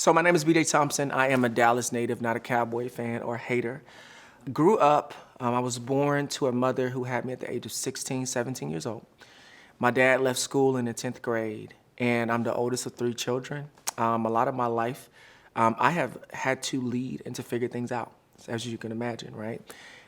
So my name is BJ Thompson. I am a Dallas native, not a Cowboy fan or hater. Grew up, I was born to a mother who had me at the age of 16, 17 years old. My dad left school in the 10th grade, and I'm the oldest of three children. A lot of my life, I have had to lead and to figure things out, as you can imagine, right?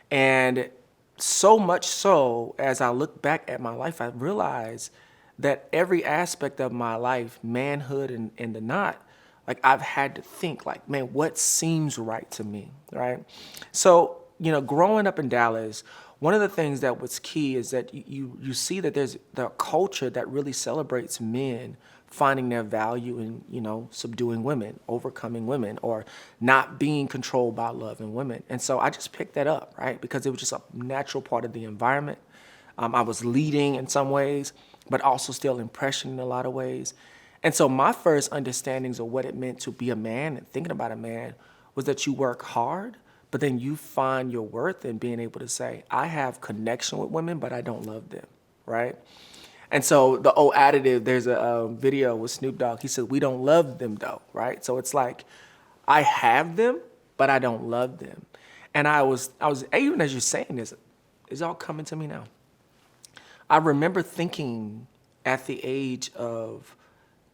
And so much so, as I look back at my life, I realize that every aspect of my life, manhood and the not, like I've had to think like, man, what seems right to me, right? So, growing up in Dallas, one of the things that was key is that you see that there's the culture that really celebrates men finding their value in, subduing women, overcoming women, or not being controlled by love and women. And so I just picked that up, right? Because it was just a natural part of the environment. I was leading in some ways, but also still impression in a lot of ways. And so my first understandings of what it meant to be a man and thinking about a man was that you work hard, but then you find your worth in being able to say, I have connection with women, but I don't love them, right? And so the old additive, there's a video with Snoop Dogg. He said, we don't love them though, right? So it's like, I have them, but I don't love them. And I was even as you're saying this, it's all coming to me now. I remember thinking at the age of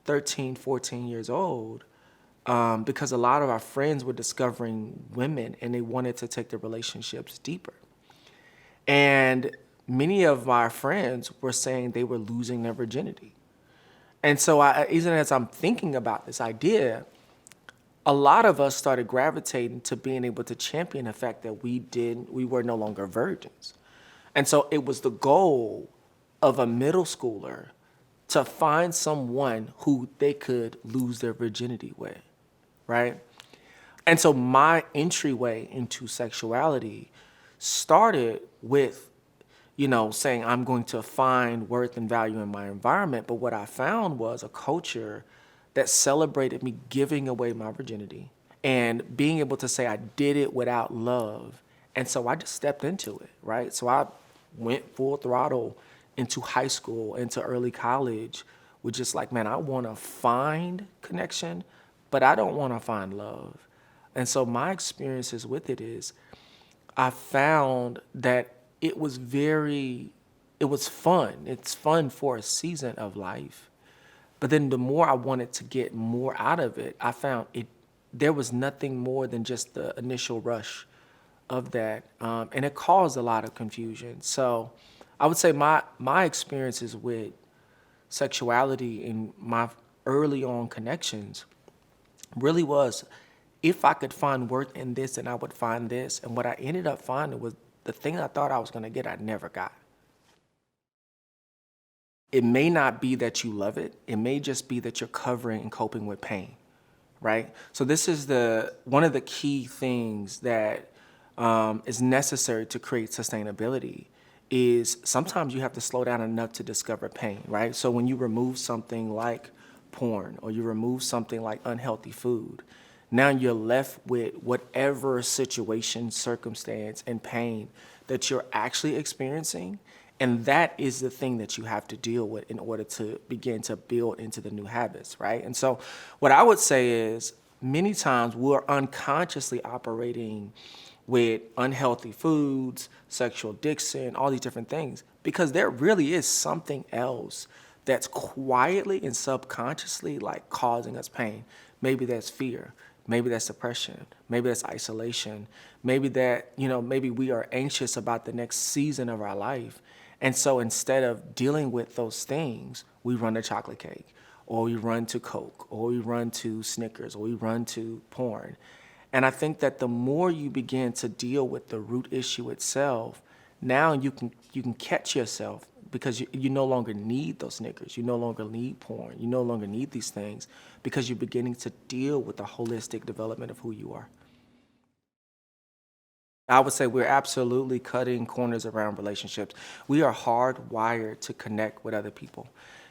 13, 14 years old, because a lot of our friends were discovering women and they wanted to take their relationships deeper. And many of my friends were saying they were losing their virginity. And so even as I'm thinking about this idea, a lot of us started gravitating to being able to champion the fact that we were no longer virgins. And so it was the goal of a middle schooler to find someone who they could lose their virginity with, right? And so my entryway into sexuality started with, saying I'm going to find worth and value in my environment. But what I found was a culture that celebrated me giving away my virginity and being able to say I did it without love. And so I just stepped into it, right? So I went full throttle into high school, into early college, with just like, man, I want to find connection, but I don't want to find love. And so my experiences with it is I found that it was fun. It's fun for a season of life. But then the more I wanted to get more out of it, I found there was nothing more than just the initial rush of that. And it caused a lot of confusion. So I would say my experiences with sexuality in my early on connections really was, if I could find worth in this, then I would find this. And what I ended up finding was the thing I thought I was going to get, I never got. It may not be that you love it. It may just be that you're covering and coping with pain, right? So this is one of the key things that is necessary to create sustainability is sometimes you have to slow down enough to discover pain, right? So when you remove something like porn or you remove something like unhealthy food, now you're left with whatever situation, circumstance, and pain that you're actually experiencing. And that is the thing that you have to deal with in order to begin to build into the new habits, right? And so what I would say is many times we're unconsciously operating with unhealthy foods, sexual addiction, all these different things, because there really is something else that's quietly and subconsciously like causing us pain. Maybe that's fear. Maybe that's depression. Maybe that's isolation. Maybe maybe we are anxious about the next season of our life. And so instead of dealing with those things, we run to chocolate cake, or we run to Coke, or we run to Snickers, or we run to porn. And I think that the more you begin to deal with the root issue itself, now you can catch yourself because you no longer need those Snickers. You no longer need porn. You no longer need these things because you're beginning to deal with the holistic development of who you are. I would say we're absolutely cutting corners around relationships. We are hardwired to connect with other people.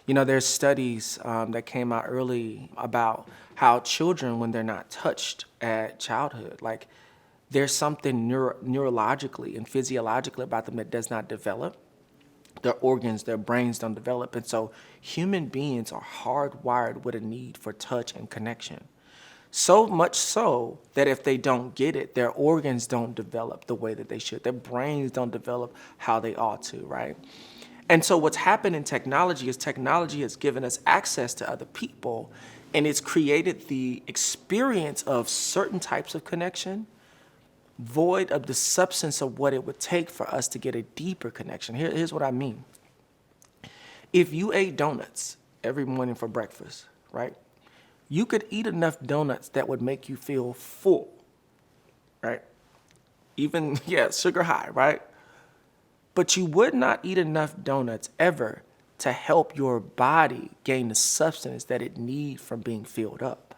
There's studies that came out early about how children, when they're not touched at childhood, like there's something neurologically and physiologically about them that does not develop. Their organs, their brains don't develop. And so human beings are hardwired with a need for touch and connection. So much so that if they don't get it, their organs don't develop the way that they should. Their brains don't develop how they ought to, right? And so what's happened in technology is technology has given us access to other people, and it's created the experience of certain types of connection void of the substance of what it would take for us to get a deeper connection. Here's what I mean. If you ate donuts every morning for breakfast, right? You could eat enough donuts that would make you feel full, right? Even, yeah, sugar high, right? But you would not eat enough donuts ever to help your body gain the substance that it needs from being filled up.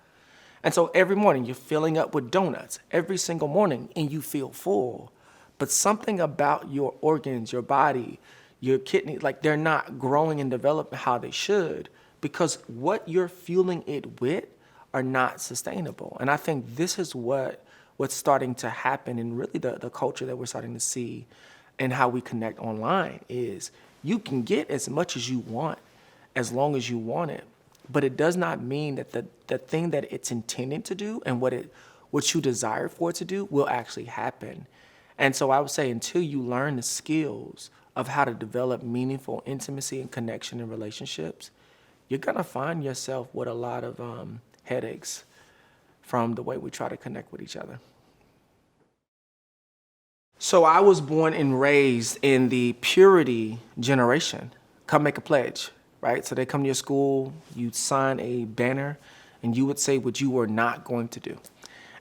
And so every morning you're filling up with donuts every single morning and you feel full. But something about your organs, your body, your kidney, like they're not growing and developing how they should because what you're fueling it with are not sustainable. And I think this is what's starting to happen in really the culture that we're starting to see and how we connect online is you can get as much as you want as long as you want it. But it does not mean that the thing that it's intended to do and what you desire for it to do will actually happen. And so I would say until you learn the skills of how to develop meaningful intimacy and connection in relationships, you're gonna find yourself with a lot of headaches from the way we try to connect with each other. So I was born and raised in the purity generation. Come make a pledge, right? So they come to your school, you'd sign a banner, and you would say what you were not going to do.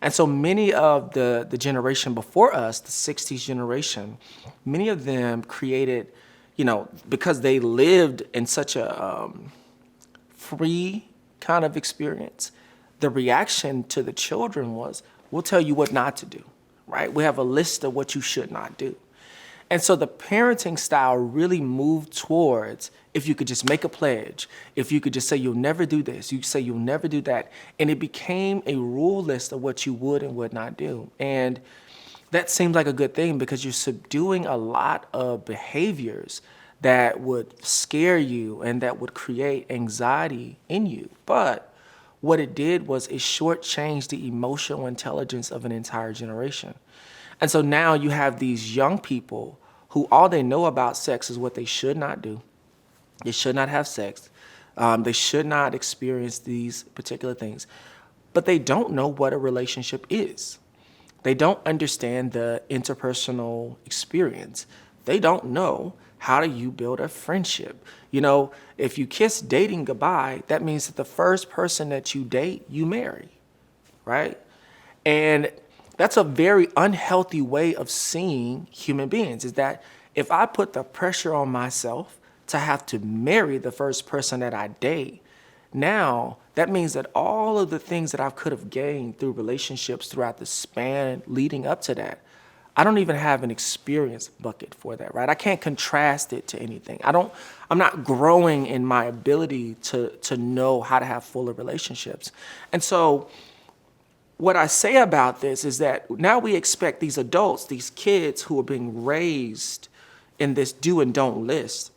And so many of the generation before us, the 60s generation, many of them created, because they lived in such a free kind of experience, the reaction to the children was, we'll tell you what not to do, right? We have a list of what you should not do. And so the parenting style really moved towards if you could just make a pledge, if you could just say you'll never do this, you say you'll never do that. And it became a rule list of what you would and would not do. And that seems like a good thing because you're subduing a lot of behaviors that would scare you and that would create anxiety in you. But what it did was it shortchanged the emotional intelligence of an entire generation. And so now you have these young people who all they know about sex is what they should not do. They should not have sex. They should not experience these particular things. But they don't know what a relationship is. They don't understand the interpersonal experience. They don't know how do you build a friendship. If you kiss dating goodbye, that means that the first person that you date, you marry, right? And that's a very unhealthy way of seeing human beings, is that if I put the pressure on myself to have to marry the first person that I date, now that means that all of the things that I could have gained through relationships throughout the span leading up to that, I don't even have an experience bucket for that, right? I can't contrast it to anything. I'm not growing in my ability to know how to have fuller relationships. And so what I say about this is that now we expect these adults, these kids who are being raised in this do and don't list,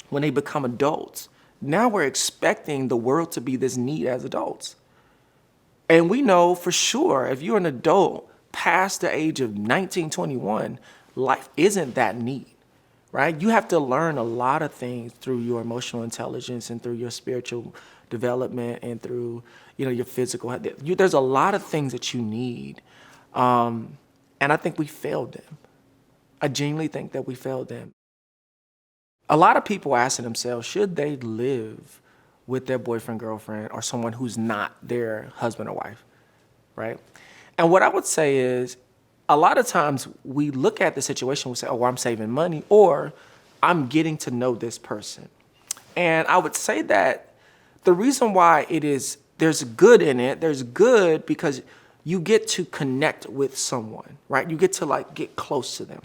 when they become adults, now we're expecting the world to be this neat as adults. And we know for sure, if you're an adult past the age of 19, 21, life isn't that neat, right? You have to learn a lot of things through your emotional intelligence and through your spiritual development and through your physical health. There's a lot of things that you need. And I think we failed them. I genuinely think that we failed them. A lot of people are asking themselves, should they live with their boyfriend, girlfriend, or someone who's not their husband or wife, right? And what I would say is, a lot of times we look at the situation, we say, oh, I'm saving money, or I'm getting to know this person. And I would say that the reason why there's good in it, there's good because you get to connect with someone, right? You get to get close to them.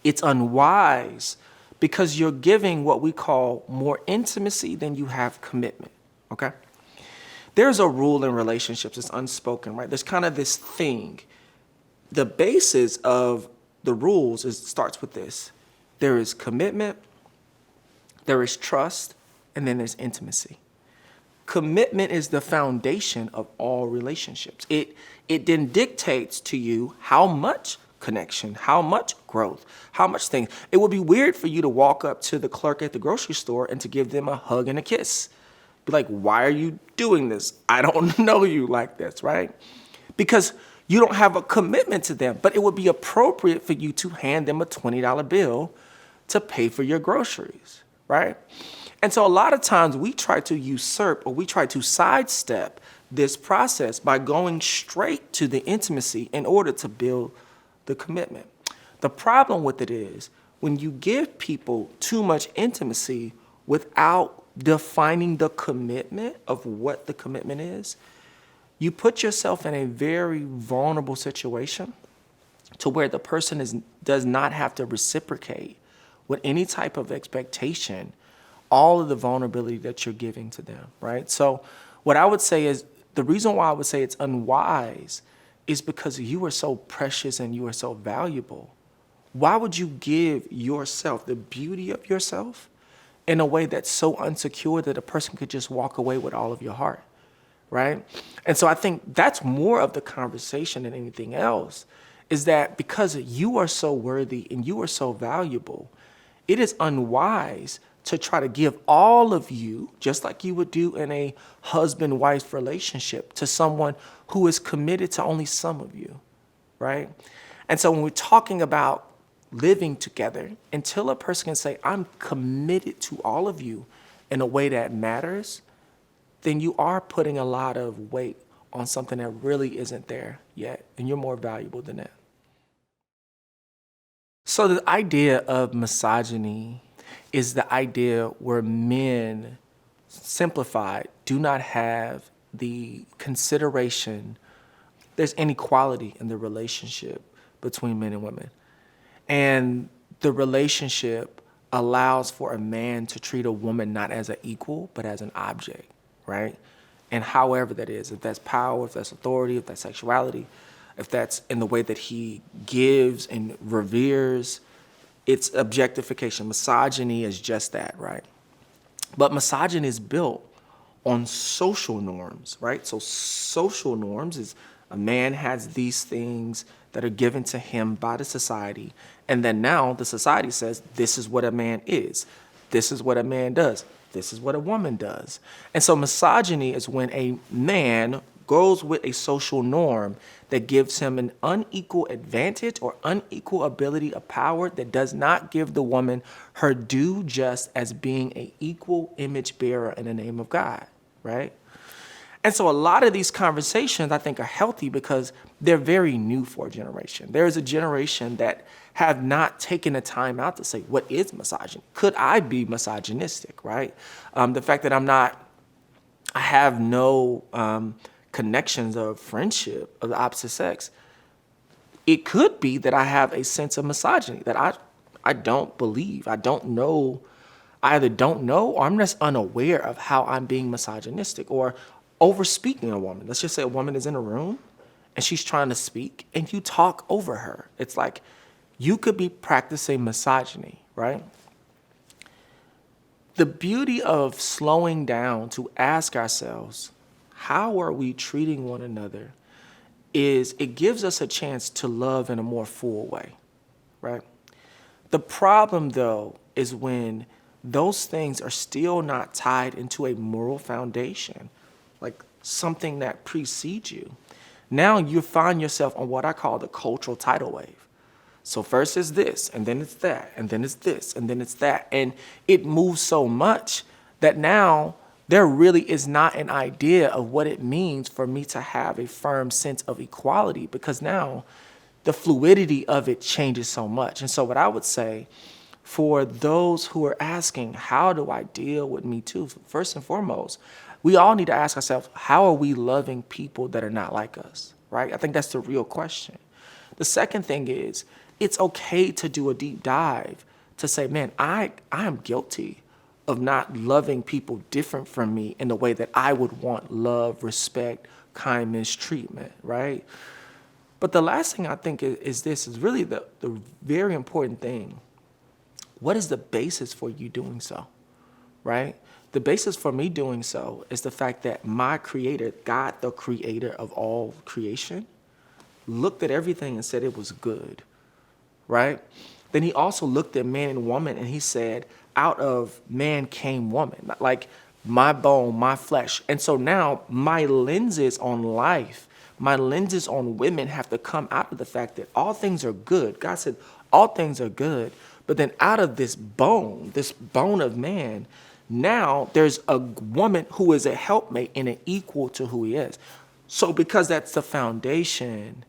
It's unwise because you're giving what we call more intimacy than you have commitment, okay? There's a rule in relationships, it's unspoken, right? There's kind of this thing. The basis of the rules starts with this. There is commitment, there is trust, and then there's intimacy. commitment is the foundation of all relationships. It then dictates to you how much connection, how much growth, how much things. It would be weird for you to walk up to the clerk at the grocery store and to give them a hug and a kiss. Be like, why are you doing this? I don't know you like this, right? Because you don't have a commitment to them. But it would be appropriate for you to hand them a $20 bill to pay for your groceries, right? And so a lot of times we try to usurp or we try to sidestep this process by going straight to the intimacy in order to build the commitment. The problem with it is when you give people too much intimacy without defining the commitment of what the commitment is, you put yourself in a very vulnerable situation to where the person does not have to reciprocate with any type of expectation all of the vulnerability that you're giving to them, right? So what I would say is the reason why I would say it's unwise is because you are so precious and you are so valuable. Why would you give yourself, the beauty of yourself, in a way that's so unsecure that a person could just walk away with all of your heart, right? And so I think that's more of the conversation than anything else, is that because you are so worthy and you are so valuable, it is unwise to try to give all of you, just like you would do in a husband-wife relationship, to someone who is committed to only some of you, right? And so when we're talking about living together, until a person can say, I'm committed to all of you in a way that matters, then you are putting a lot of weight on something that really isn't there yet, and you're more valuable than that. So the idea of misogyny is the idea where men, simplified, do not have the consideration. There's inequality in the relationship between men and women. And the relationship allows for a man to treat a woman not as an equal, but as an object, right? And however that is, if that's power, if that's authority, if that's sexuality, if that's in the way that he gives and reveres, it's objectification. Misogyny is just that, right? But misogyny is built on social norms, right? So social norms is a man has these things that are given to him by the society. And then now the society says, this is what a man is. This is what a man does. This is what a woman does. And so misogyny is when a man goes with a social norm that gives him an unequal advantage or unequal ability of power that does not give the woman her due just as being an equal image bearer in the name of God, right? And so a lot of these conversations I think are healthy because they're very new for a generation. There is a generation that have not taken the time out to say, what is misogyny? Could I be misogynistic, right? The fact that I have no connections of friendship of the opposite sex, it could be that I have a sense of misogyny that I don't believe. I don't know. I either don't know or I'm just unaware of how I'm being misogynistic or over speaking a woman. Let's just say a woman is in a room and she's trying to speak and you talk over her. It's like you could be practicing misogyny, right? The beauty of slowing down to ask ourselves, how are we treating one another, is it gives us a chance to love in a more full way, right? The problem, though, is when those things are still not tied into a moral foundation, like something that precedes you. Now you find yourself on what I call the cultural tidal wave. So first is this, and then it's that, and then it's this, and then it's that. And it moves so much that now there really is not an idea of what it means for me to have a firm sense of equality, because now the fluidity of it changes so much. And so what I would say for those who are asking, how do I deal with Me Too? First and foremost, we all need to ask ourselves, how are we loving people that are not like us, right? I think that's the real question. The second thing is, it's okay to do a deep dive to say, man, I am guilty of not loving people different from me in the way that I would want love, respect, kindness, treatment, right? But the last thing I think is really the very important thing. What is the basis for you doing so, right? The basis for me doing so is the fact that my creator, God, the creator of all creation, looked at everything and said it was good, right? Then he also looked at man and woman and he said, out of man came woman, like my bone, my flesh. And so now my lenses on life, my lenses on women have to come out of the fact that all things are good. God said all things are good. But then out of this bone of man, now there's a woman who is a helpmate and an equal to who he is. So because that's the foundation,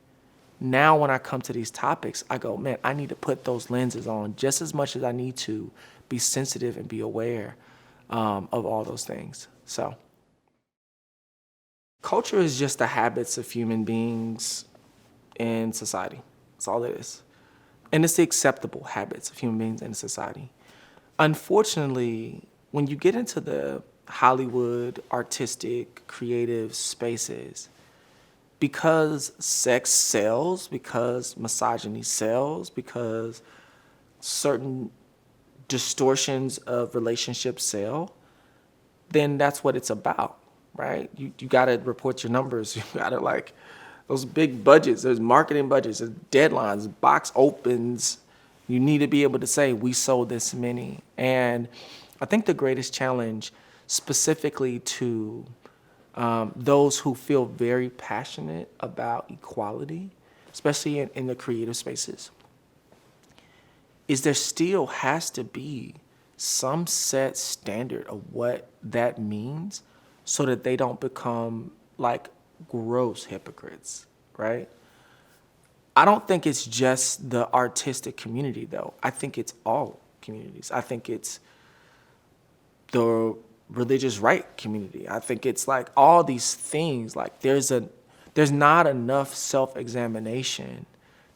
now when I come to these topics, I go, man, I need to put those lenses on just as much as I need to be sensitive and be aware of all those things. So culture is just the habits of human beings in society. That's all it is. And it's the acceptable habits of human beings in society. Unfortunately, when you get into the Hollywood, artistic, creative spaces, because sex sells, because misogyny sells, because certain distortions of relationships sell, then that's what it's about, right? You got to report your numbers. You got to like those big budgets, there's marketing budgets, there's deadlines, box opens. You need to be able to say, we sold this many. And I think the greatest challenge specifically to those who feel very passionate about equality, especially in the creative spaces, is there still has to be some set standard of what that means so that they don't become like gross hypocrites, right? I don't think it's just the artistic community, though. I think it's all communities. I think it's the religious right community. I think it's like all these things, like there's not enough self-examination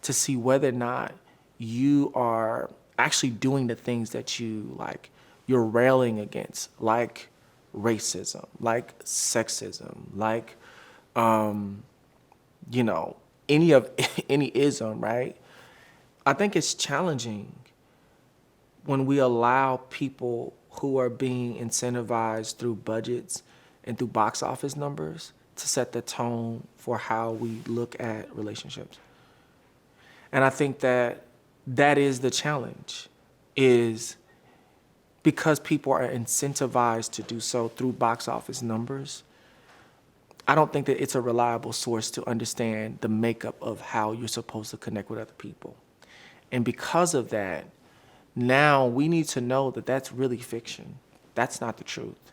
to see whether or not you are actually doing the things that you're railing against, like racism, like sexism, like any ism, right? I think it's challenging when we allow people who are being incentivized through budgets and through box office numbers to set the tone for how we look at relationships. And I think that is the challenge, is because people are incentivized to do so through box office numbers, I don't think that it's a reliable source to understand the makeup of how you're supposed to connect with other people. And because of that, now we need to know that that's really fiction. That's not the truth.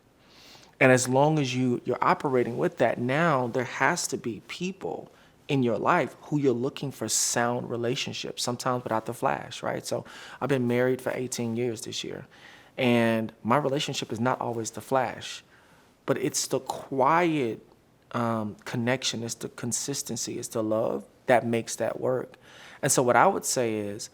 And as long as you're operating with that, now there has to be people in your life who you're looking for sound relationships, sometimes without the flash, right? So I've been married for 18 years this year, and my relationship is not always the flash, but it's the quiet connection, it's the consistency, it's the love that makes that work. And so what I would say is,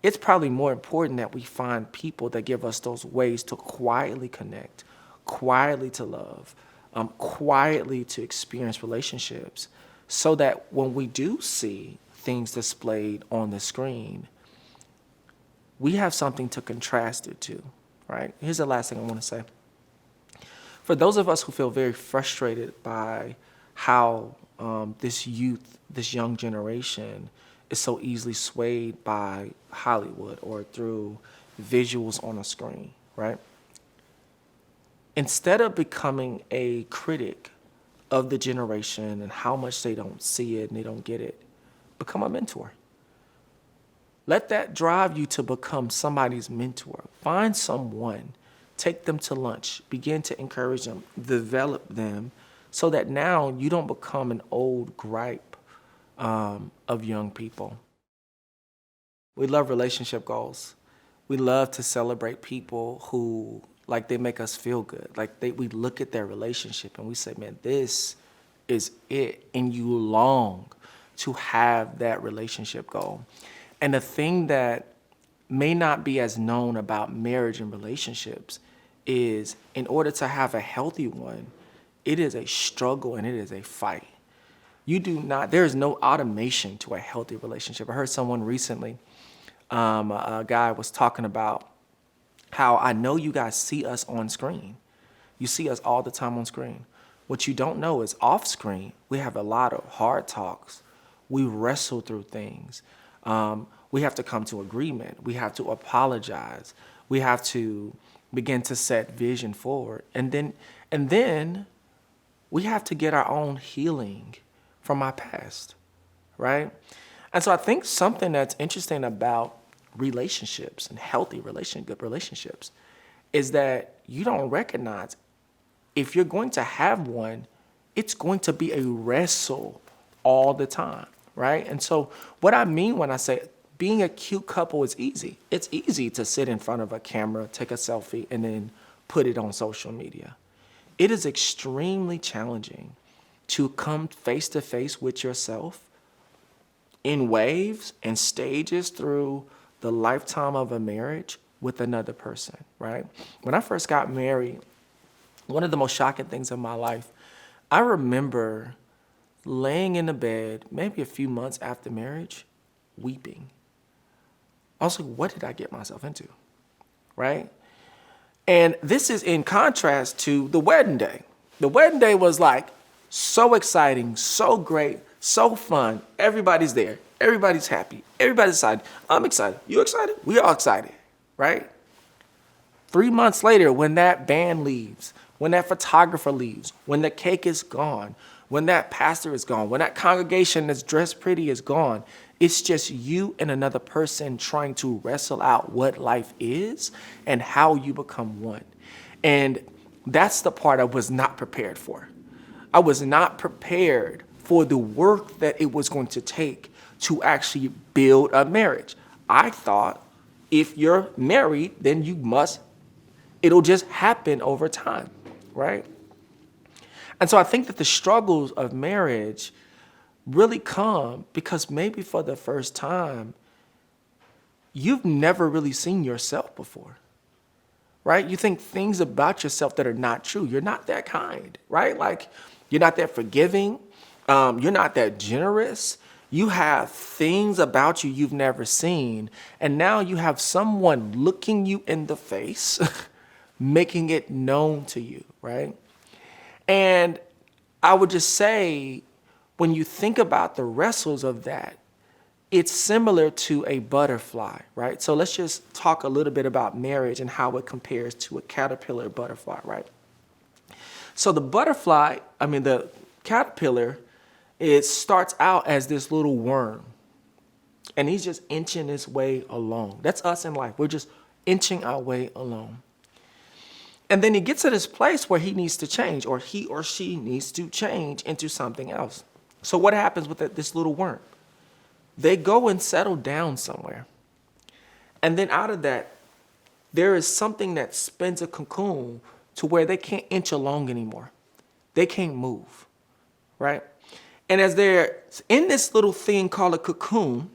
it's probably more important that we find people that give us those ways to quietly connect, quietly to love, quietly to experience relationships, so that when we do see things displayed on the screen, we have something to contrast it to, right? Here's the last thing I want to say. For those of us who feel very frustrated by how this young generation is so easily swayed by Hollywood or through visuals on a screen, right? Instead of becoming a critic of the generation and how much they don't see it and they don't get it, become a mentor. Let that drive you to become somebody's mentor. Find someone, take them to lunch, begin to encourage them, develop them, so that now you don't become an old gripe of young people. We love relationship goals. We love to celebrate people who, like, they make us feel good. Like, we look at their relationship and we say, man, this is it. And you long to have that relationship goal. And the thing that may not be as known about marriage and relationships is, in order to have a healthy one, it is a struggle and it is a fight. There is no automation to a healthy relationship. I heard someone recently, a guy was talking about how I know you guys see us on screen. You see us all the time on screen. What you don't know is off screen, we have a lot of hard talks. We wrestle through things. We have to come to agreement. We have to apologize. We have to begin to set vision forward. And then we have to get our own healing from our past, right? And so I think something that's interesting about relationships and healthy good relationships is that you don't recognize if you're going to have one, it's going to be a wrestle all the time, right? And so what I mean when I say being a cute couple is easy. It's easy to sit in front of a camera, take a selfie, and then put it on social media. It is extremely challenging to come face to face with yourself in waves and stages through the lifetime of a marriage with another person, right? When I first got married, one of the most shocking things in my life, I remember laying in the bed, maybe a few months after marriage, weeping. I was like, what did I get myself into, right? And this is in contrast to the wedding day. The wedding day was like so exciting, so great, so fun. Everybody's there. Everybody's happy. Everybody's excited. I'm excited. You excited? We all excited, right? 3 months later, when that band leaves, when that photographer leaves, when the cake is gone, when that pastor is gone, when that congregation that's dressed pretty is gone, it's just you and another person trying to wrestle out what life is and how you become one. And that's the part I was not prepared for. I was not prepared for the work that it was going to take to actually build a marriage. I thought if you're married, then it'll just happen over time, right? And so I think that the struggles of marriage really come because maybe for the first time, you've never really seen yourself before, right? You think things about yourself that are not true. You're not that kind, right? Like you're not that forgiving. You're not that generous. You have things about you you've never seen. And now you have someone looking you in the face, making it known to you, right? And I would just say, when you think about the wrestles of that, it's similar to a butterfly, right? So let's just talk a little bit about marriage and how it compares to a caterpillar butterfly, right? So the caterpillar, it starts out as this little worm, and he's just inching his way along. That's us in life. We're just inching our way along. And then he gets to this place where he needs to change, or he or she needs to change into something else. So what happens with this little worm? They go and settle down somewhere. And then out of that, there is something that spins a cocoon to where they can't inch along anymore. They can't move, right? And as they're in this little thing called a cocoon,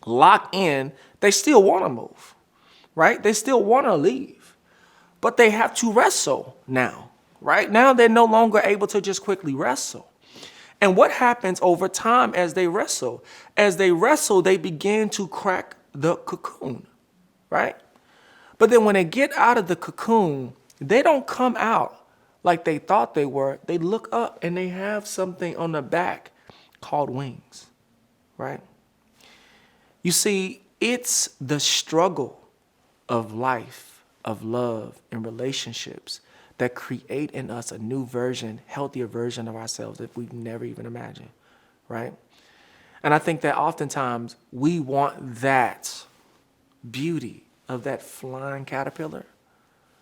locked in, they still want to move, right? They still want to leave, but they have to wrestle now, right? Now they're no longer able to just quickly wrestle. And what happens over time as they wrestle? As they wrestle, they begin to crack the cocoon, right? But then when they get out of the cocoon, they don't come out like they thought they were. They look up and they have something on the back called wings, right? You see, it's the struggle of life, of love, and relationships that create in us a new version, healthier version of ourselves that we've never even imagined, right? And I think that oftentimes we want that beauty of that flying caterpillar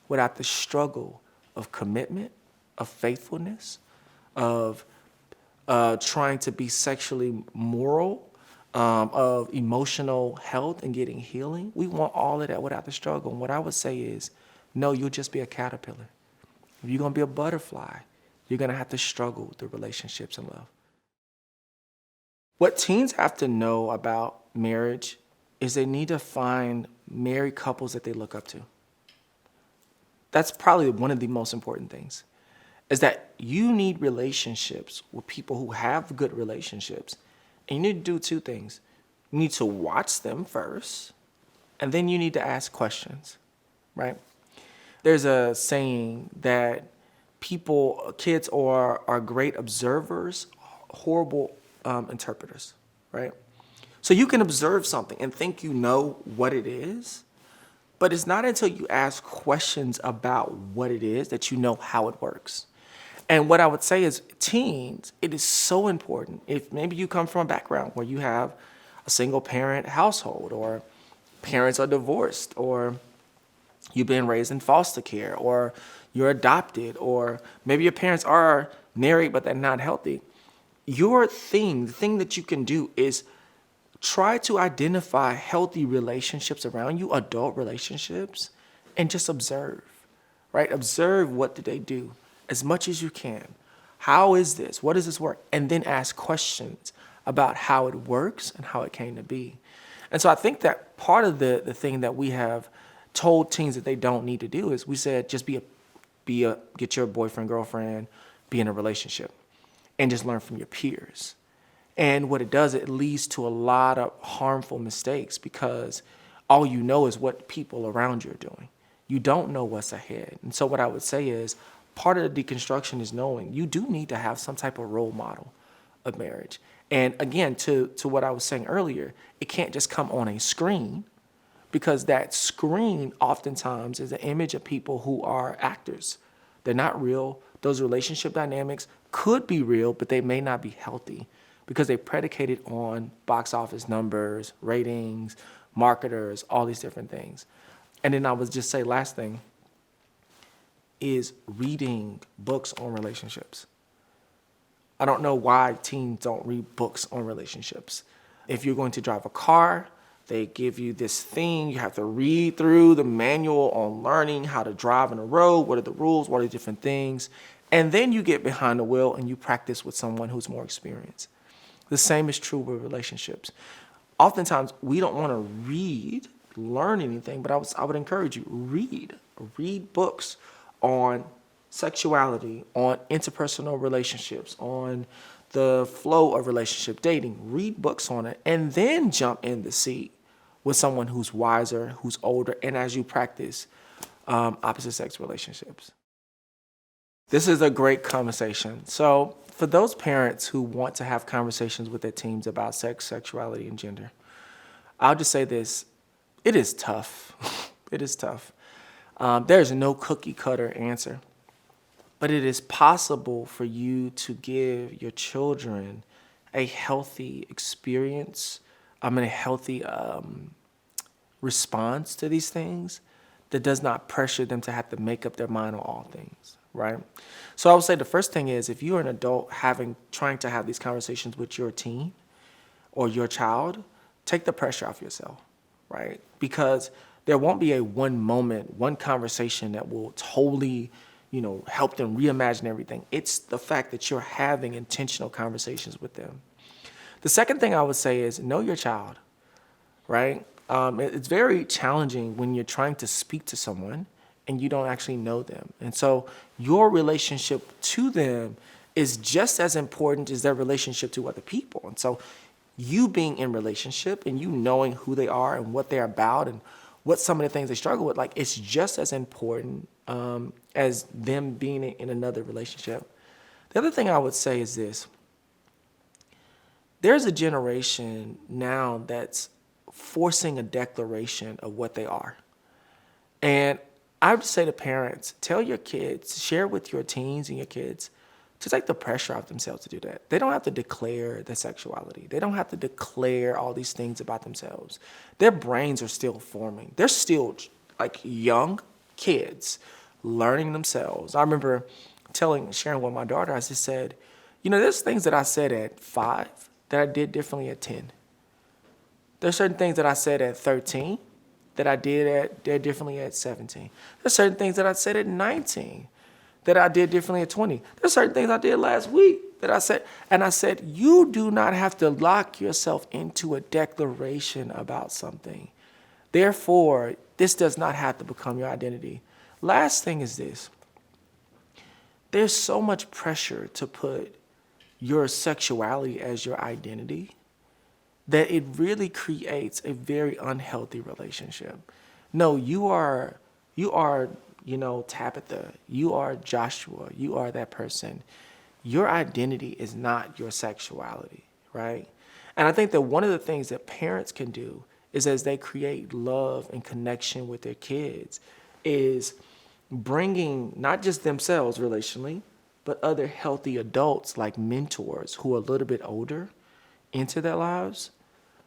without the struggle of commitment, of faithfulness, of trying to be sexually moral, of emotional health and getting healing. We want all of that without the struggle. And what I would say is, no, you'll just be a caterpillar. If you're going to be a butterfly, you're going to have to struggle through relationships and love. What teens have to know about marriage is they need to find married couples that they look up to. That's probably one of the most important things, is that you need relationships with people who have good relationships. And you need to do two things. You need to watch them first, and then you need to ask questions, right? There's a saying that kids are great observers, horrible interpreters, right? So you can observe something and think you know what it is, but it's not until you ask questions about what it is that you know how it works. And what I would say is, teens, it is so important. If maybe you come from a background where you have a single parent household, or parents are divorced, or you've been raised in foster care, or you're adopted, or maybe your parents are married but they're not healthy. The thing that you can do is try to identify healthy relationships around you, adult relationships, and just observe, right? Observe, what do they do as much as you can. How is this? What does this work? And then ask questions about how it works and how it came to be. And so I think that part of the thing that we have told teens that they don't need to do is, we said, just get your boyfriend, girlfriend, be in a relationship, and just learn from your peers. And what it does, it leads to a lot of harmful mistakes, because all you know is what people around you are doing. You don't know what's ahead. And so what I would say is, part of the deconstruction is knowing you do need to have some type of role model of marriage. And again, to what I was saying earlier, it can't just come on a screen, because that screen oftentimes is an image of people who are actors. They're not real. Those relationship dynamics could be real, but they may not be healthy, because they predicated on box office numbers, ratings, marketers, all these different things. And then I would just say, last thing is reading books on relationships. I don't know why teens don't read books on relationships. If you're going to drive a car, they give you this thing. You have to read through the manual on learning how to drive on the road. What are the rules? What are the different things? And then you get behind the wheel and you practice with someone who's more experienced. The same is true with relationships. Oftentimes, we don't want to learn anything, but I would encourage you, read books on sexuality, on interpersonal relationships, on the flow of relationship dating. Read books on it, and then jump in the seat with someone who's wiser, who's older, and as you practice opposite sex relationships. This is a great conversation. So for those parents who want to have conversations with their teens about sex, sexuality, and gender, I'll just say this: it is tough. It is tough. There's no cookie cutter answer, but it is possible for you to give your children a healthy experience, a healthy response to these things that does not pressure them to have to make up their mind on all things, right? So I would say the first thing is, if you're an adult trying to have these conversations with your teen or your child, take the pressure off yourself, right? Because there won't be one conversation that will totally, help them reimagine everything. It's the fact that you're having intentional conversations with them. The second thing I would say is, know your child, right? It's very challenging when you're trying to speak to someone and you don't actually know them. And so your relationship to them is just as important as their relationship to other people. And so you being in relationship and you knowing who they are and what they're about and what some of the things they struggle with, it's just as important as them being in another relationship. The other thing I would say is this: there's a generation now that's forcing a declaration of what they are. And I would say to parents, tell your kids, share with your teens and your kids to take the pressure off themselves to do that. They don't have to declare their sexuality. They don't have to declare all these things about themselves. Their brains are still forming. They're still young kids learning themselves. I remember sharing with my daughter, I just said, there's things that I said at 5 that I did differently at 10. There's certain things that I said at 13 that I did differently at 17. There's certain things that I said at 19 that I did differently at 20. There's certain things I did last week that I said. And I said, you do not have to lock yourself into a declaration about something. Therefore, this does not have to become your identity. Last thing is this: there's so much pressure to put your sexuality as your identity that it really creates a very unhealthy relationship. No, you are You are, Tabitha. You are Joshua. You are that person. Your identity is not your sexuality, right? And I think that one of the things that parents can do is as they create love and connection with their kids is bringing not just themselves relationally, but other healthy adults like mentors who are a little bit older into their lives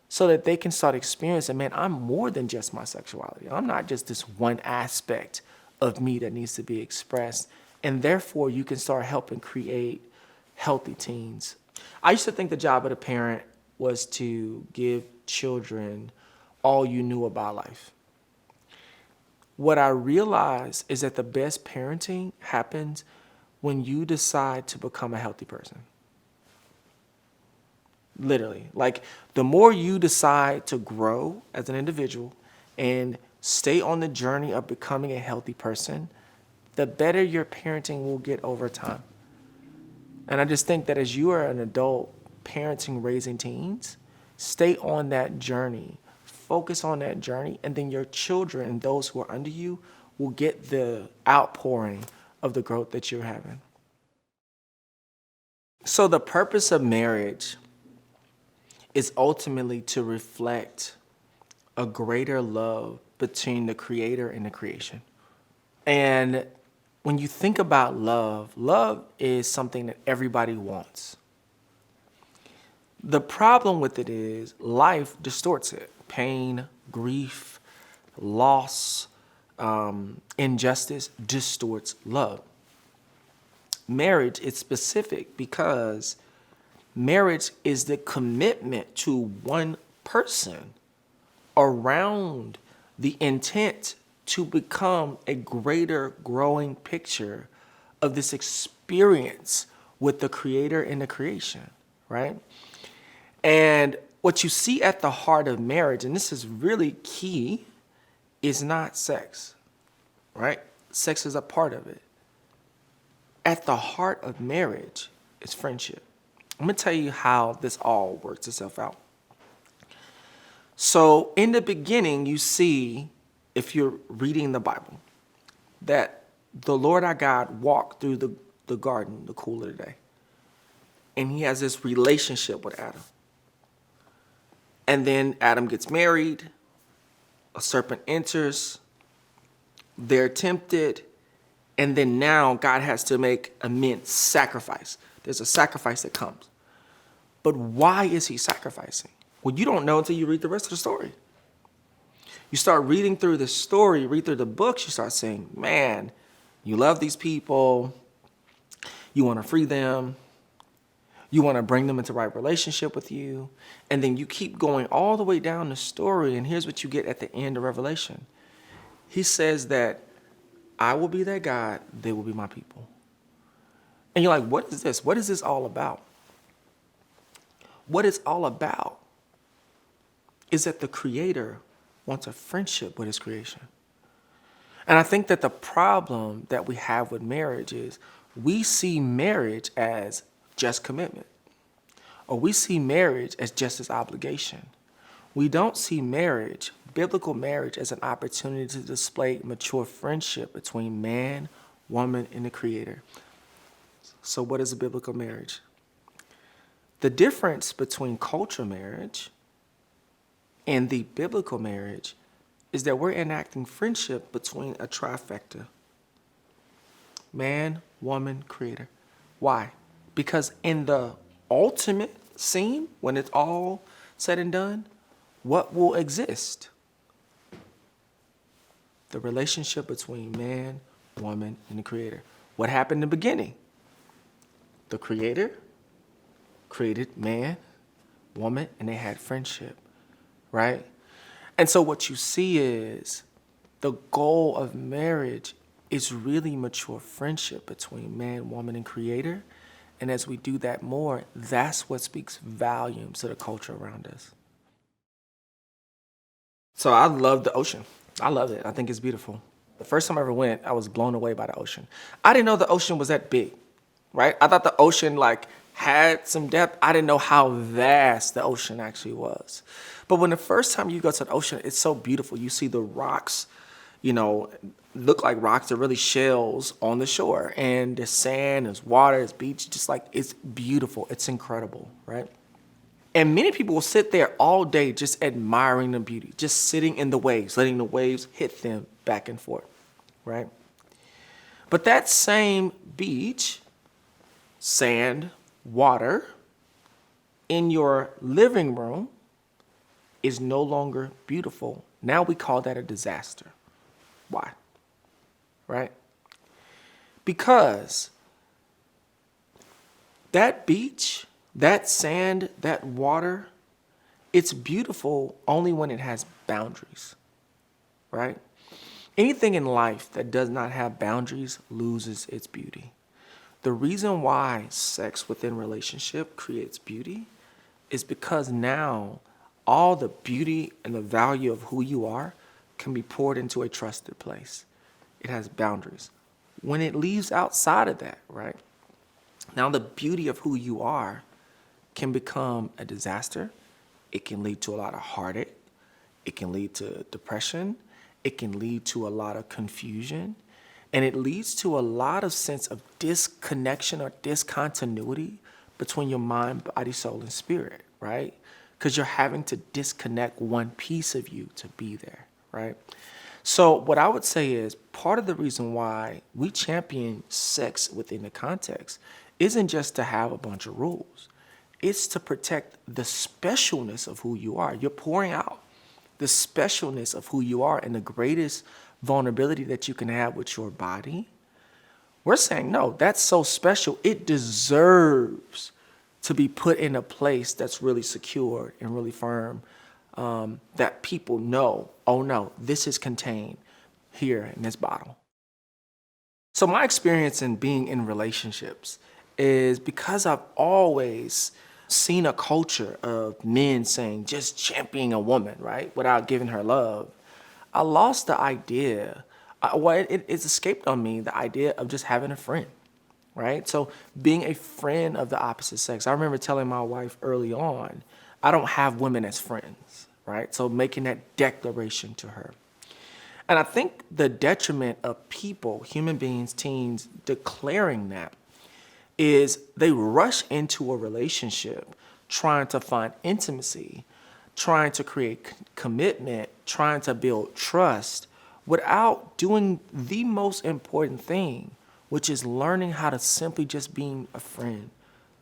so that they can start experiencing, man, I'm more than just my sexuality. I'm not just this one aspect of me that needs to be expressed. And therefore, you can start helping create healthy teens. I used to think the job of the parent was to give children all you knew about life. What I realized is that the best parenting happens when you decide to become a healthy person. Literally. Like, the more you decide to grow as an individual and stay on the journey of becoming a healthy person, the better your parenting will get over time. And I just think that as you are an adult parenting, raising teens, stay on that journey, focus on that journey, and then your children and those who are under you will get the outpouring of the growth that you're having. So the purpose of marriage is ultimately to reflect a greater love between the creator and the creation. And when you think about love, love is something that everybody wants. The problem with it is life distorts it. Pain, grief, loss, injustice distorts love. Marriage is specific because marriage is the commitment to one person around the intent to become a greater growing picture of this experience with the creator and the creation, right? And what you see at the heart of marriage, and this is really key, is not sex, right? Sex is a part of it. At the heart of marriage is friendship. I'm going to tell you how this all works itself out. So in the beginning, you see, if you're reading the Bible, that the Lord our God walked through the garden, the cool of the day. And he has this relationship with Adam. And then Adam gets married, a serpent enters, they're tempted, and then now God has to make immense sacrifice. There's a sacrifice that comes. But why is he sacrificing? Well, you don't know until you read the rest of the story. You start reading through the story, read through the books, you start saying, man, you love these people, you want to free them, you want to bring them into right relationship with you, and then you keep going all the way down the story, and here's what you get at the end of Revelation. He says that I will be their God, they will be my people. And you're like, what is this? What is this all about? What it's all about is that the Creator wants a friendship with his creation. And I think that the problem that we have with marriage is we see marriage as just commitment, or we see marriage as just as obligation. We don't see marriage, biblical marriage, as an opportunity to display mature friendship between man, woman, and the Creator. So what is a biblical marriage? The difference between cultural marriage and the biblical marriage is that we're enacting friendship between a trifecta. Man, woman, Creator. Why? Because in the ultimate scene, when it's all said and done, what will exist? The relationship between man, woman, and the Creator. What happened in the beginning? The Creator created man, woman, and they had friendship, right? And so what you see is the goal of marriage is really mature friendship between man, woman, and Creator. And as we do that more, that's what speaks volumes to the culture around us. So I love the ocean. I love it. I think it's beautiful. The first time I ever went, I was blown away by the ocean. I didn't know the ocean was that big, right? I thought the ocean had some depth. I didn't know how vast the ocean actually was. But when the first time you go to the ocean, it's so beautiful. You see the rocks, look like rocks. They're really shells on the shore. And there's sand, there's water, there's beach. Just like, it's beautiful. It's incredible, right? And many people will sit there all day just admiring the beauty, just sitting in the waves, letting the waves hit them back and forth, right? But that same beach, sand, water, in your living room is no longer beautiful. Now we call that a disaster. Why? Right? Because that beach, that sand, that water, it's beautiful only when it has boundaries, right? Anything in life that does not have boundaries loses its beauty. The reason why sex within relationship creates beauty is because now all the beauty and the value of who you are can be poured into a trusted place. It has boundaries. When it leaves outside of that, right? Now the beauty of who you are can become a disaster. It can lead to a lot of heartache. It can lead to depression. It can lead to a lot of confusion. And it leads to a lot of sense of disconnection or discontinuity between your mind, body, soul, and spirit, right? Because you're having to disconnect one piece of you to be there, right? So what I would say is part of the reason why we champion sex within the context isn't just to have a bunch of rules. It's to protect the specialness of who you are. You're pouring out the specialness of who you are and the greatest vulnerability that you can have with your body. We're saying, no, that's so special. It deserves to be put in a place that's really secure and really firm, that people know, oh no, this is contained here in this bottle. So my experience in being in relationships is because I've always seen a culture of men saying just championing a woman, right, without giving her love. I lost the idea, it's escaped on me, the idea of just having a friend, right? So being a friend of the opposite sex. I remember telling my wife early on, I don't have women as friends, right? So making that declaration to her. And I think the detriment of people, human beings, teens, declaring that is they rush into a relationship trying to find intimacy, trying to create commitment, trying to build trust without doing the most important thing, which is learning how to simply just being a friend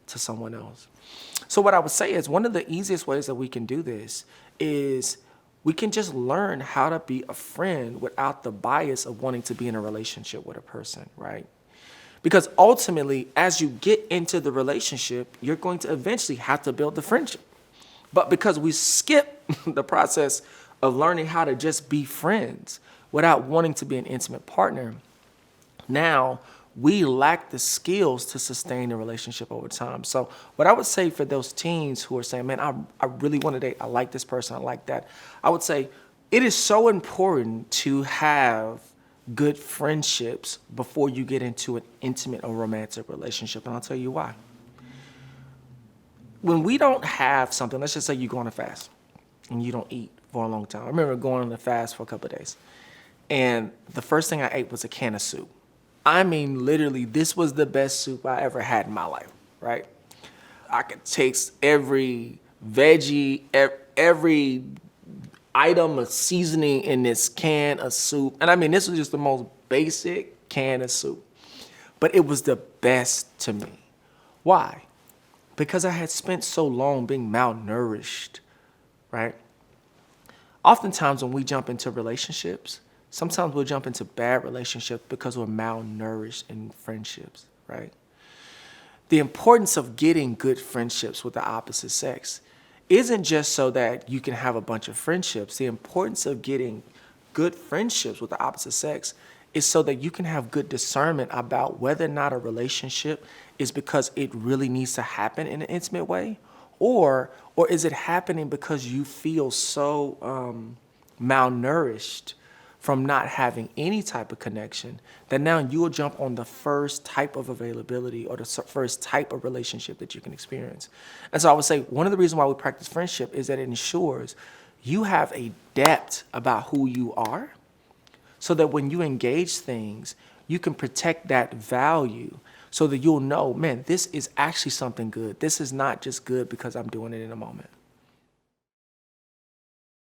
to someone else. So what I would say is one of the easiest ways that we can do this is we can just learn how to be a friend without the bias of wanting to be in a relationship with a person, right? Because ultimately, as you get into the relationship, you're going to eventually have to build the friendship. But because we skip the process of learning how to just be friends without wanting to be an intimate partner, now we lack the skills to sustain a relationship over time. So what I would say for those teens who are saying, man, I really want to date, I like this person, I like that, I would say it is so important to have good friendships before you get into an intimate or romantic relationship. And I'll tell you why. When we don't have something, let's just say you go on a fast and you don't eat for a long time. I remember going on a fast for a couple of days. And the first thing I ate was a can of soup. I mean, literally, this was the best soup I ever had in my life, right? I could taste every veggie, every item of seasoning in this can of soup. And I mean, this was just the most basic can of soup. But it was the best to me. Why? Because I had spent so long being malnourished, right? Oftentimes when we jump into relationships, sometimes we'll jump into bad relationships because we're malnourished in friendships, right? The importance of getting good friendships with the opposite sex isn't just so that you can have a bunch of friendships. The importance of getting good friendships with the opposite sex is so that you can have good discernment about whether or not a relationship is because it really needs to happen in an intimate way, or is it happening because you feel so malnourished from not having any type of connection that now you will jump on the first type of availability or the first type of relationship that you can experience. And so I would say one of the reasons why we practice friendship is that it ensures you have a depth about who you are so that when you engage things, you can protect that value so that you'll know, man, this is actually something good. This is not just good because I'm doing it in a moment.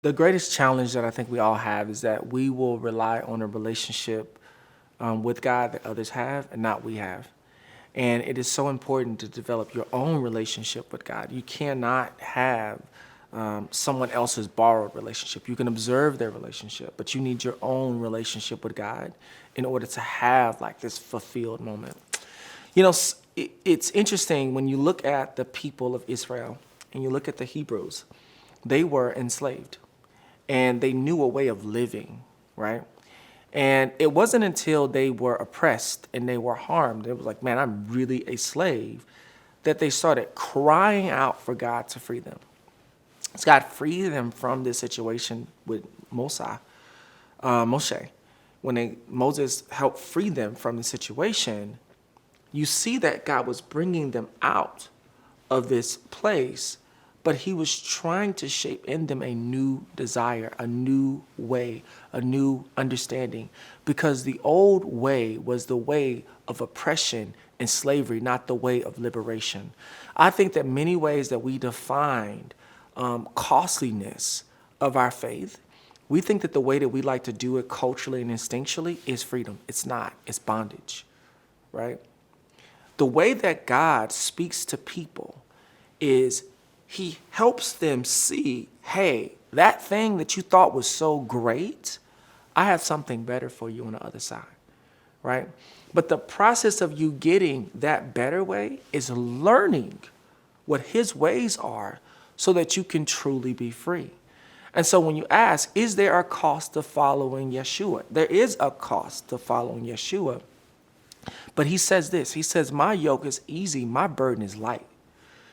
The greatest challenge that I think we all have is that we will rely on a relationship with God that others have and not we have. And it is so important to develop your own relationship with God. You cannot have someone else's borrowed relationship. You can observe their relationship, but you need your own relationship with God in order to have like this fulfilled moment. You know, it's interesting when you look at the people of Israel and you look at the Hebrews, they were enslaved and they knew a way of living, right? And it wasn't until they were oppressed and they were harmed, it was like, man, I'm really a slave, that they started crying out for God to free them. As God freed them from this situation with Moshe. When Moses helped free them from the situation, you see that God was bringing them out of this place, but he was trying to shape in them a new desire, a new way, a new understanding, because the old way was the way of oppression and slavery, not the way of liberation. I think that many ways that we defined costliness of our faith, we think that the way that we like to do it culturally and instinctually is freedom. It's not. It's bondage, right? The way that God speaks to people is he helps them see, hey, that thing that you thought was so great, I have something better for you on the other side, right? But the process of you getting that better way is learning what his ways are so that you can truly be free. And so when you ask, is there a cost to following Yeshua? There is a cost to following Yeshua. But he says this, he says, my yoke is easy, my burden is light.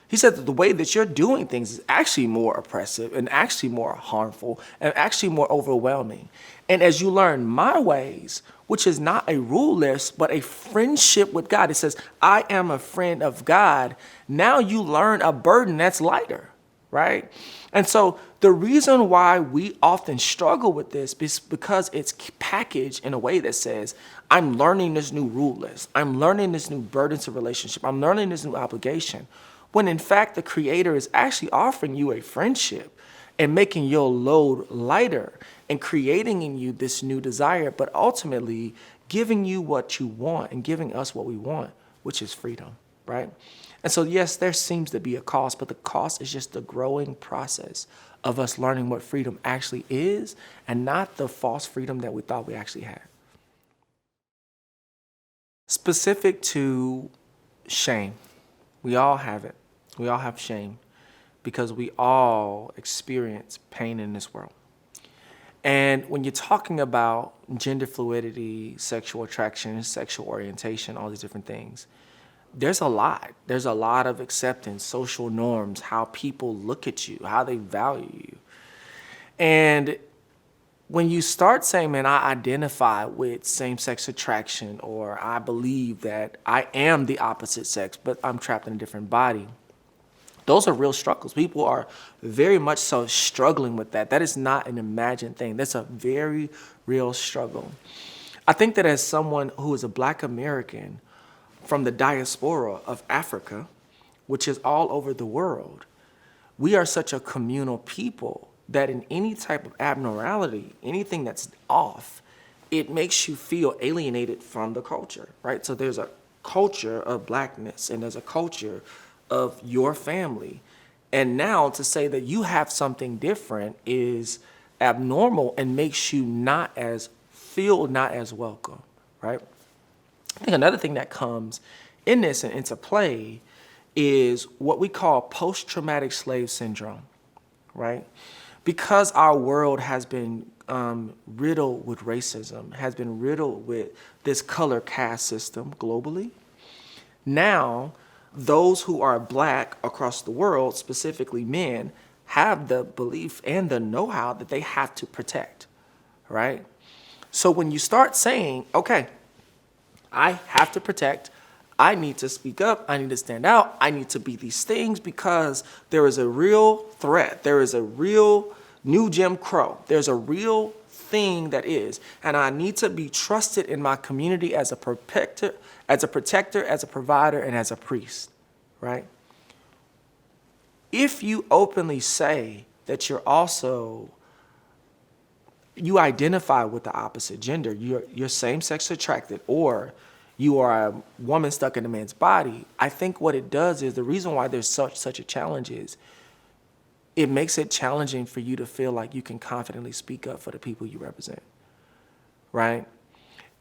He said that the way that you're doing things is actually more oppressive and actually more harmful and actually more overwhelming. And as you learn my ways, which is not a rule list, but a friendship with God, it says, I am a friend of God. Now you learn a burden that's lighter, right? And so the reason why we often struggle with this is because it's packaged in a way that says, I'm learning this new rule list. I'm learning this new burdensome relationship. I'm learning this new obligation. When in fact, the Creator is actually offering you a friendship and making your load lighter and creating in you this new desire, but ultimately giving you what you want and giving us what we want, which is freedom, right? And so, yes, there seems to be a cost, but the cost is just the growing process of us learning what freedom actually is and not the false freedom that we thought we actually had. Specific to shame, we all have it. We all have shame because we all experience pain in this world. And when you're talking about gender fluidity, sexual attraction, sexual orientation, all these different things, there's a lot. There's a lot of acceptance, social norms, how people look at you, how they value you. And when you start saying, man, I identify with same-sex attraction, or I believe that I am the opposite sex, but I'm trapped in a different body, those are real struggles. People are very much so struggling with that. That is not an imagined thing. That's a very real struggle. I think that as someone who is a Black American from the diaspora of Africa, which is all over the world, we are such a communal people that in any type of abnormality, anything that's off, it makes you feel alienated from the culture, right? So there's a culture of Blackness and there's a culture of your family. And now to say that you have something different is abnormal and makes you not as welcome, right? I think another thing that comes in this and into play is what we call post-traumatic slave syndrome, right? Because our world has been riddled with racism, has been riddled with this color caste system globally, now those who are Black across the world, specifically men, have the belief and the know-how that they have to protect, right? So when you start saying, okay, I have to protect, I need to speak up, I need to stand out, I need to be these things because there is a real threat, there is a real new Jim Crow, there's a real thing that is. And I need to be trusted in my community as a protector, as a provider, and as a priest, right? If you openly say that you identify with the opposite gender, you're same-sex attracted, or you are a woman stuck in a man's body, I think what it does is, the reason why there's such a challenge is, it makes it challenging for you to feel like you can confidently speak up for the people you represent, right?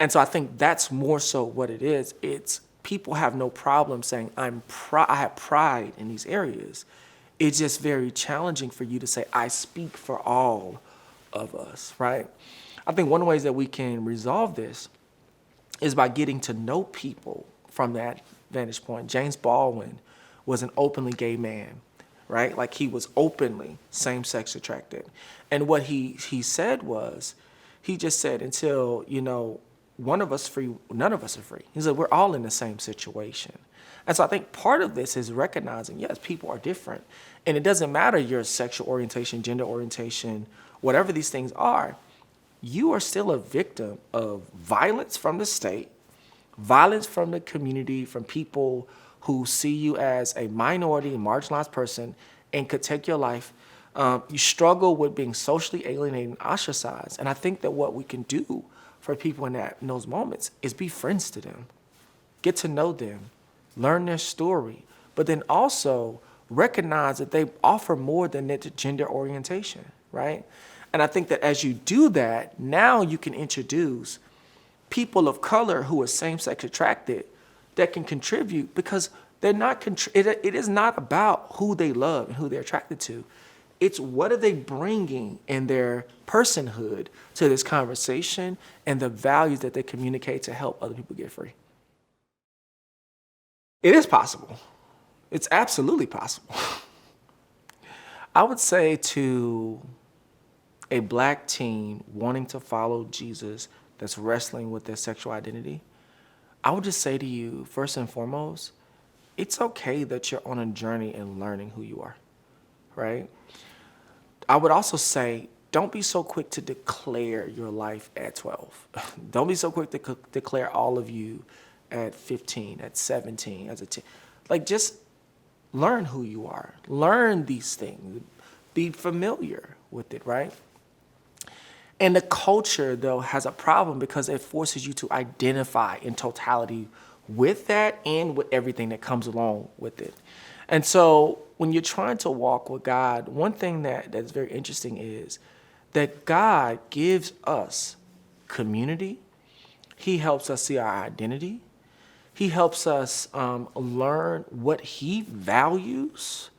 And so I think that's more so what it is. It's people have no problem saying, I have pride in these areas. It's just very challenging for you to say, I speak for all of us, right? I think one of the ways that we can resolve this is by getting to know people from that vantage point. James Baldwin was an openly gay man, right? Like, he was openly same-sex attracted. And what he said was, he just said, until, one of us free, none of us are free. He said, we're all in the same situation. And so I think part of this is recognizing, yes, people are different. And it doesn't matter your sexual orientation, gender orientation, whatever these things are, you are still a victim of violence from the state, violence from the community, from people who see you as a minority, marginalized person, and could take your life. You struggle with being socially alienated and ostracized. And I think that what we can do for people in those moments is be friends to them, get to know them, learn their story, but then also recognize that they offer more than their gender orientation, right? And I think that as you do that, now you can introduce people of color who are same-sex attracted that can contribute, because they're not. It is not about who they love and who they're attracted to. It's what are they bringing in their personhood to this conversation, and the values that they communicate to help other people get free. It is possible. It's absolutely possible. I would say to a Black teen wanting to follow Jesus that's wrestling with their sexual identity, I would just say to you, first and foremost, it's okay that you're on a journey in learning who you are, right? I would also say, don't be so quick to declare your life at 12. Don't be so quick to declare all of you at 15, at 17, as a teen. Like, just learn who you are. Learn these things. Be familiar with it, right? And the culture, though, has a problem because it forces you to identify in totality with that and with everything that comes along with it. And so when you're trying to walk with God, one thing that's very interesting is that God gives us community. He helps us see our identity. He helps us learn what He values.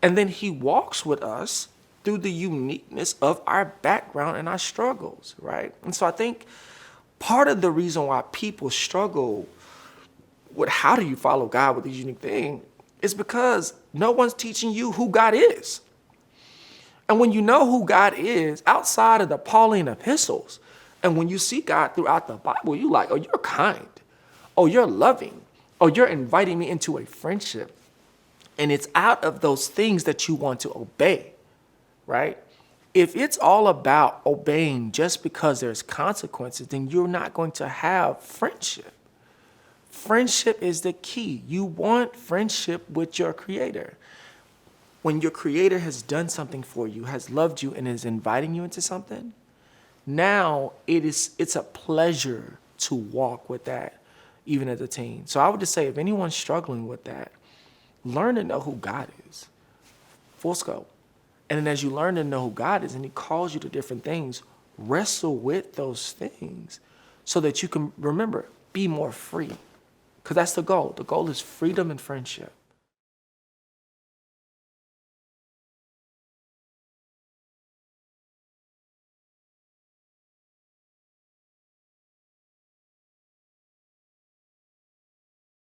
And then He walks with us through the uniqueness of our background and our struggles, right? And so I think part of the reason why people struggle with how do you follow God with these unique things is because no one's teaching you who God is. And when you know who God is outside of the Pauline epistles, and when you see God throughout the Bible, you're like, oh, you're kind. Oh, you're loving. Oh, you're inviting me into a friendship. And it's out of those things that you want to obey, right? If it's all about obeying just because there's consequences, then you're not going to have friendship. Friendship is the key. You want friendship with your Creator. When your Creator has done something for you, has loved you, and is inviting you into something, now it's a pleasure to walk with that, even as a teen. So I would just say, if anyone's struggling with that, learn to know who God is, full scope. And then as you learn to know who God is and He calls you to different things, wrestle with those things so that you can, remember, be more free. Because that's the goal. The goal is freedom and friendship.